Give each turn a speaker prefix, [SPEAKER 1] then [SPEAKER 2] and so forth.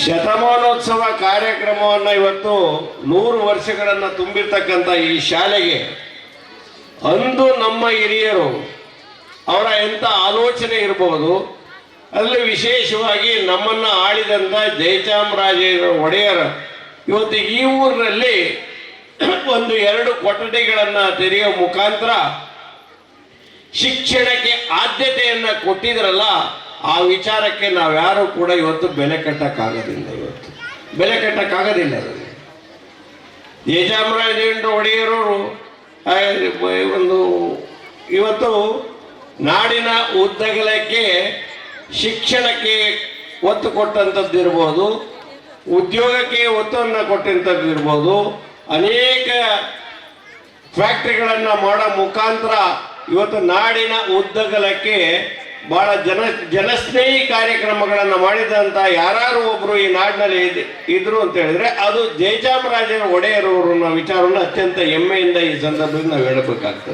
[SPEAKER 1] ಶತಮಾನೋತ್ಸವ ಕಾರ್ಯಕ್ರಮವನ್ನು ಇವತ್ತು 100 ವರ್ಷಗಳನ್ನು ತುಂಬಿರ್ತಕ್ಕಂಥ ಈ ಶಾಲೆಗೆ ಅಂದು ನಮ್ಮ ಹಿರಿಯರು ಅವರ ಎಂಥ ಆಲೋಚನೆ ಇರಬಹುದು. ಅಲ್ಲಿ ವಿಶೇಷವಾಗಿ ನಮ್ಮನ್ನು ಆಳಿದಂಥ ಜಯಚಾಮರಾಜ ಒಡೆಯರ್ ಇವತ್ತು ಈ ಊರಿನಲ್ಲಿ 1-2 ಕೊಠಡಿಗಳನ್ನು ತೆರೆಯುವ ಮುಖಾಂತರ ಶಿಕ್ಷಣಕ್ಕೆ ಆದ್ಯತೆಯನ್ನು ಕೊಟ್ಟಿದ್ರಲ್ಲ, ಆ ವಿಚಾರಕ್ಕೆ ನಾವ್ಯಾರೂ ಕೂಡ ಇವತ್ತು ಬೆಲೆ ಕಟ್ಟಕ್ಕಾಗೋದಿಲ್ಲ. ಬೆಲೆ ಕಟ್ಟಕ್ಕಾಗೋದಿಲ್ಲ. ಅದನ್ನು ಜಯಚಾಮರಾಜೇಂದ್ರ ಒಡೆಯರವರು ಇವತ್ತು ನಾಡಿನ ಉದ್ದಗಲಕ್ಕೆ ಶಿಕ್ಷಣಕ್ಕೆ ಒತ್ತು ಕೊಟ್ಟಂಥದ್ದು ಇರ್ಬೋದು, ಉದ್ಯೋಗಕ್ಕೆ ಒತ್ತನ್ನು ಕೊಟ್ಟಂಥದ್ದು ಇರ್ಬೋದು, ಅನೇಕ ಫ್ಯಾಕ್ಟ್ರಿಗಳನ್ನು ಮಾಡೋ ಮುಖಾಂತರ ಇವತ್ತು ನಾಡಿನ ಉದ್ದಗಲಕ್ಕೆ ಬಹಳ ಜನಸ್ನೇಹಿ ಕಾರ್ಯಕ್ರಮಗಳನ್ನು ಮಾಡಿದಂಥ ಯಾರು ಒಬ್ಬರು ಈ ನಾಡಿನಲ್ಲಿ ಇದ್ರು ಅಂತ ಹೇಳಿದ್ರೆ ಅದು ಜಯಚಾಮರಾಜ ಒಡೆಯರವರ ವಿಚಾರವನ್ನು ಅತ್ಯಂತ ಹೆಮ್ಮೆಯಿಂದ ಈ ಸಂದರ್ಭದಲ್ಲಿ ನಾವು ಹೇಳಬೇಕಾಗ್ತದೆ.